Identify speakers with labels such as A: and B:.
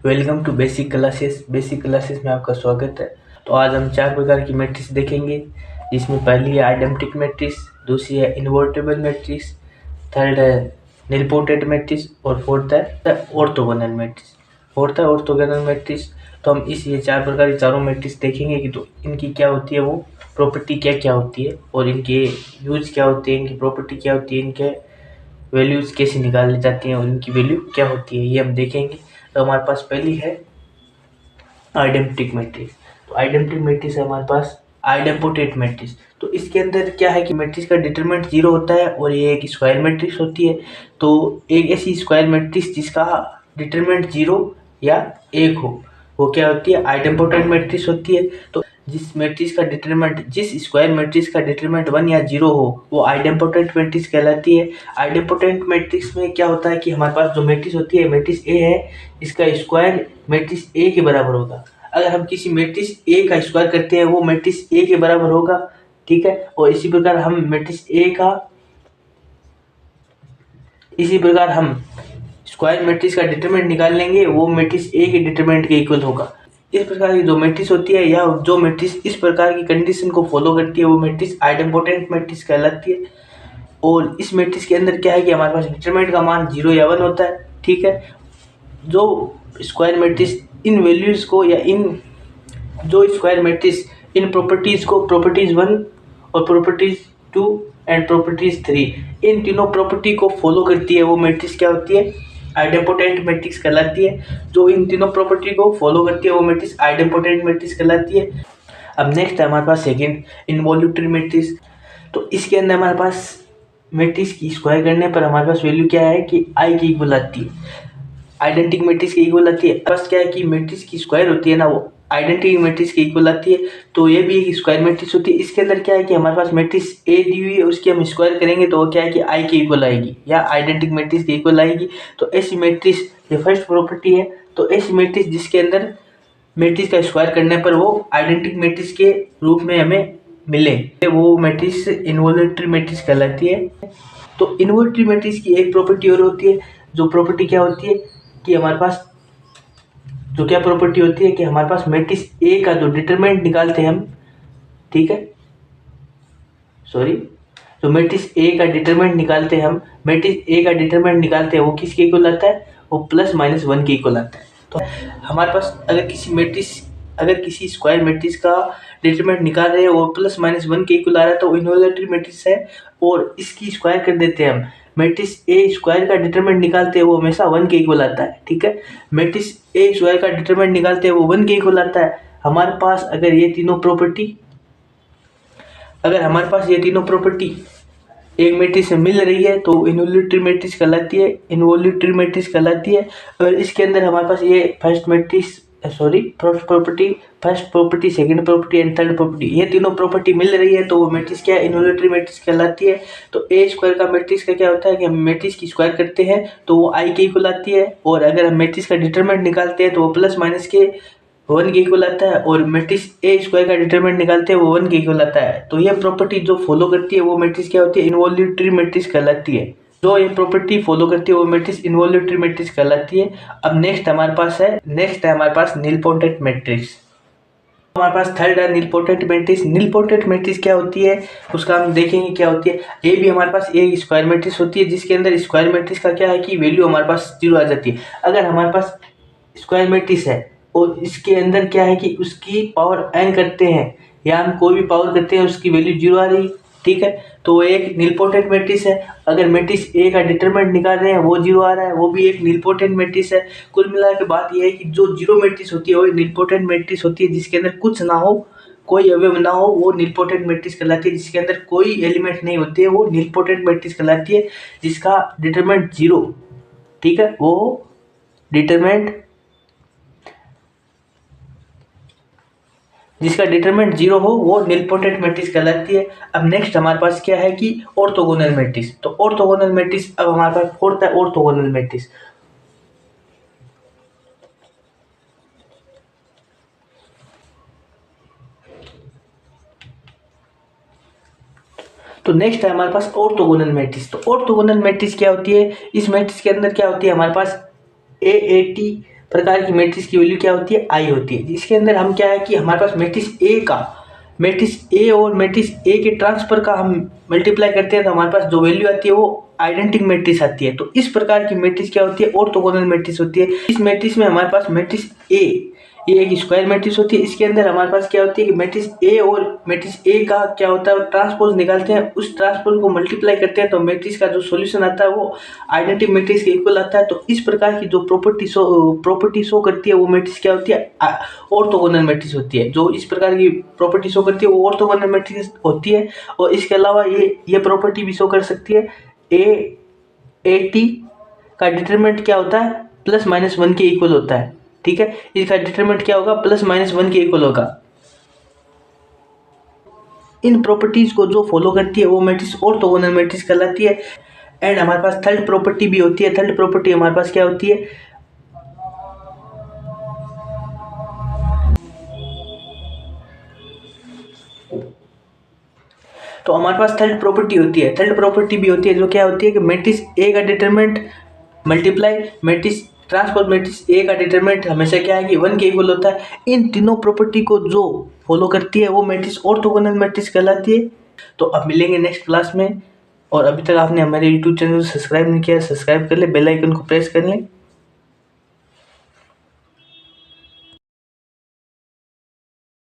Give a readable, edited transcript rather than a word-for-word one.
A: Welcome to basic classes में आपका स्वागत है। तो आज हम 4 प्रकार की मैट्रिक्स देखेंगे, जिसमें पहली है आइडेम्प्टिक मैट्रिक्स, दूसरी है इन्वर्टिबल मैट्रिक्स, थर्ड है निलपोटेंट मैट्रिक्स और फोर्थ है ऑर्थोगोनल मैट्रिक्स। तो हम ये 4 प्रकार की चारों मैट्रिक्स देखेंगे कि तो इनकी क्या होती है, वो प्रॉपर्टी क्या होती है और इनके यूज क्या होते हैं, इनकी प्रॉपर्टी क्या होती है, इनके वैल्यूज कैसे निकाली जाती हैं और इनकी वैल्यू क्या होती है, ये हम देखेंगे। तो हमारे पास पहली है आइडेम्प्टिक मैट्रिक्स। तो आइडेम्प्टिक मैट्रिक्स है हमारे पास आइडेम्पोटेंट मैट्रिक्स। तो इसके अंदर क्या है कि मैट्रिक्स का डिटरमिनेंट 0 होता है और ये एक स्क्वायर मैट्रिक्स होती है। तो एक ऐसी स्क्वायर मैट्रिक्स जिसका डिटरमिनेंट 0 या 1 हो, वो क्या होती है, आइडेम्पोटेंट मैट्रिक्स होती है। तो जिस स्क्वायर मैट्रिक्स का डिटरमिनेंट 1 या 0 हो, वो आइडेम्पोटेंट मैट्रिक्स कहलाती है। आइडेम्पोटेंट मैट्रिक्स में क्या होता है कि हमारे पास जो मैट्रिक्स होती है, मैट्रिक्स ए है, इसका स्क्वायर मैट्रिक्स ए के बराबर होगा। अगर हम किसी मैट्रिक्स ए का स्क्वायर करते हैं, वो मैट्रिक्स ए के बराबर होगा, ठीक है। और इसी प्रकार हम स्क्वायर मैट्रिक्स का डिटरमिनेंट निकाल लेंगे, वो मैट्रिक्स ए के डिटरमिनेंट के इक्वल होगा। इस प्रकार की जो मैट्रिक्स होती है या जो मैट्रिक्स इस प्रकार की कंडीशन को फॉलो करती है, वो मैट्रिक्स आइडेम्पोटेंट मैट्रिक्स कहलाती है। और इस मैट्रिक्स के अंदर क्या है कि हमारे पास डिटरमिनेंट का मान 0 या 1 होता है, ठीक है। जो स्क्वायर मैट्रिक्स इन वैल्यूज को या इन प्रॉपर्टीज को, प्रॉपर्टीज 1 और प्रॉपर्टीज 2 एंड प्रॉपर्टीज 3, इन तीनों प्रॉपर्टी को फॉलो करती है, वो मैट्रिक्स क्या होती है, आइडेम्पोटेंट मैट्रिक्स कहलाती है। जो इन तीनों प्रॉपर्टी को फॉलो करती है, वो मैट्रिक्स आइडेम्पोटेंट मैट्रिक्स कहलाती है। अब नेक्स्ट है हमारे पास सेकंड, इन्वॉल्यूटरी मैट्रिक्स। तो इसके अंदर हमारे पास मैट्रिक्स की स्क्वायर करने पर हमारे पास वैल्यू क्या है कि आई की इक्वल आती है, आइडेंटिटी मैट्रिक्स की इक्वल आती है। बस क्या है कि मैट्रिक्स की स्क्वायर होती है ना, वो आइडेंटिटी मैट्रिक्स की इक्वल आती है। तो ये भी एक स्क्वायर मैट्रिक्स होती है। इसके अंदर क्या है कि हमारे पास मैट्रिक्स ए दी हुई है, उसकी हम स्क्वायर करेंगे तो वो क्या है कि आई की इक्वल आएगी या आइडेंटिटी मैट्रिक्स की इक्वल आएगी। तो ऐसी मैट्रिक्स, ये फर्स्ट प्रॉपर्टी है। तो ऐसी मैट्रिक्स जिसके अंदर मैट्रिक्स का स्क्वायर करने पर वो आइडेंटिटी मैट्रिक्स के रूप में हमें मिले, वो मैट्रिक्स इन्वॉल्यूटरी मैट्रिक्स कहलाती है। तो इन्वॉल्यूटरी मैट्रिक्स की एक प्रॉपर्टी और होती है, जो प्रॉपर्टी क्या होती है कि हमारे पास मैट्रिक्स ए का जो डिटरमिनेंट निकालते हैं हम, ठीक है, जो मैट्रिक्स ए का डिटरमिनेंट निकालते हैं, वो किसके इक्वल आता है, वो प्लस माइनस 1 के इक्वल आता है। तो हमारे पास अगर किसी स्क्वायर मैट्रिक्स का डिटरमिनेंट निकाल रहे हैं, वो प्लस माइनस 1 के इक्वल आ रहा है, तो इन्वॉल्यूटरी मैट्रिक्स है। और इसकी स्क्वायर कर देते हैं हम, मैट्रिक्स ए स्क्वायर का डिटरमिनेंट निकालते हैं, वो हमेशा 1 के इक्वल आता है, ठीक है। मैट्रिक्स ए स्क्वायर का डिटरमिनेंट निकालते हैं, वो 1 के इक्वल आता है। हमारे पास अगर ये तीनों प्रॉपर्टी एक मैट्रिक्स में मिल रही है, तो इन्वॉल्यूटरी मैट्रिक्स कहलाती है। और इसके अंदर हमारे पास ये first property, second property and third property, ये तीनों प्रॉपर्टी मिल रही है, तो वो मैट्रिक्स क्या है, इन्वॉल्यूटरी मैट्रिक्स कहलाती है। तो ए स्क्वायर का मैट्रिक्स का क्या होता है कि हम मैट्रिक्स की स्क्वायर करते हैं तो वो आई के इक्वल आती है। और अगर हम मैट्रिक्स का डिटरमिनेंट निकालते हैं तो वो प्लस माइनस के 1 के इक्वल आता है। और मैट्रिक्स ए स्क्वायर का डिटरमिनेंट निकालते हैं, वो 1 के इक्वल आता है। तो यह प्रॉपर्टी जो फॉलो करती है, वो मैट्रिक्स क्या होती है, इन्वॉल्यूटरी मैट्रिक्स कहलाती है। जो ये प्रॉपर्टी फॉलो करती है, वो मैट्रिक्स इन्वॉल्यूटरी मैट्रिक्स कहलाती है। अब नेक्स्ट है हमारे पास निलपोटेंट मैट्रिक्स। हमारे पास थर्ड है निलपोटेंट मैट्रिक्स क्या होती है, उसका हम देखेंगे क्या होती है। ये भी हमारे पास एक स्क्वायर मैट्रिक्स होती है, जिसके अंदर स्क्वायर मैट्रिक्स का क्या है कि वैल्यू हमारे पास 0 आ जाती है। अगर हमारे पास स्क्वायर मैट्रिक्स है और इसके अंदर क्या है कि उसकी पावर n करते हैं या हम कोई भी पावर करते हैं, उसकी वैल्यू 0 आ रही, ठीक है, तो वो एक निलपोटेंट मैट्रिक्स है। अगर मैट्रिक्स ए का डिटरमिनेंट निकाल रहे हैं, वो 0 आ रहा है, वो भी एक निलपोटेंट मैट्रिक्स है। कुल मिला के बात यह है कि जो 0 मैट्रिक्स होती है, वो निलपोटेंट मैट्रिक्स होती है। जिसके अंदर कुछ ना हो, कोई अवयव ना हो, वो निलपोटेंट मैट्रिक्स कहलाती है। जिसके अंदर कोई एलिमेंट नहीं होते है, वो निलपोटेंट मैट्रिक्स कहलाती है। जिसका डिटरमिनेंट 0, ठीक है, वो जिसका डिटरमिनेंट 0 हो, वो निलपोटेंट मैट्रिक्स कहलाती है। अब नेक्स्ट हमारे पास क्या है कि ऑर्थोगोनल मैट्रिक्स। तो ऑर्थोगोनल मैट्रिक्स, अब हमारे पास फोर्थ है ऑर्थोगोनल मैट्रिक्स। तो नेक्स्ट है हमारे पास ऑर्थोगोनल मैट्रिक्स। तो ऑर्थोगोनल मैट्रिक्स क्या होती है, इस मैट्रिक्स के अंदर क्या होती है, हमारे पास AAT प्रकार की मैट्रिक्स की वैल्यू क्या होती है, आई होती है। इसके अंदर हम क्या है कि हमारे पास मैट्रिक्स ए और मैट्रिक्स ए के ट्रांसफर का हम मल्टीप्लाई करते हैं तो हमारे पास जो वैल्यू आती है वो आइडेंटिटी मैट्रिक्स आती है। तो इस प्रकार की मैट्रिक्स क्या होती है, ऑर्थोगोनल मैट्रिक्स होती है। इस मैट्रिक्स में हमारे पास मैट्रिक्स ए, ये एक स्क्वायर मैट्रिक्स होती है। इसके अंदर हमारे पास क्या होती है कि मैट्रिक्स ए और मैट्रिक्स ए का क्या होता है, ट्रांसपोज निकालते हैं, उस ट्रांसपोज को मल्टीप्लाई करते हैं तो मैट्रिक्स का जो सॉल्यूशन आता है वो आइडेंटिटी मैट्रिक्स के इक्वल आता है। तो इस प्रकार की जो प्रॉपर्टी शो करती है वो मैट्रिक्स क्या होती है, ऑर्थोगोनल मैट्रिक्स होती है। जो इस प्रकार की प्रॉपर्टी शो करती है वो ऑर्थोगोनल मैट्रिक्स होती है। और इसके अलावा ये प्रॉपर्टी भी शो कर सकती है, ए टी का डिटरमिनेंट क्या होता है, +-1 के इक्वल होता है। ठीक है, इसका डिटरमिनेंट क्या होगा, +-1 के इक्वल होगा। इन प्रॉपर्टीज को जो फॉलो करती है वो मैट्रिक्स ऑर्थोगोनल मैट्रिक्स कहलाती है। एंड हमारे पास थर्ड प्रॉपर्टी भी होती है। थर्ड प्रॉपर्टी हमारे पास क्या होती है, तो हमारे पास थर्ड प्रॉपर्टी होती है। थर्ड प्रॉपर्टी भी होती है जो क्या होती है कि मैट्रिक्स ए का determinant multiply matrix transpose matrix A का डिटरमिनेंट हमेशा क्या है कि 1 के इक्वल होता है। इन तीनों प्रॉपर्टी को जो फॉलो करती है वो मैट्रिक्स ऑर्थोगोनल मैट्रिक्स कहलाती है। तो अब मिलेंगे नेक्स्ट क्लास में। और अभी तक आपने हमारे यूट्यूब चैनल को सब्सक्राइब नहीं किया, सब्सक्राइब कर ले, बेल आइकन को प्रेस कर लें।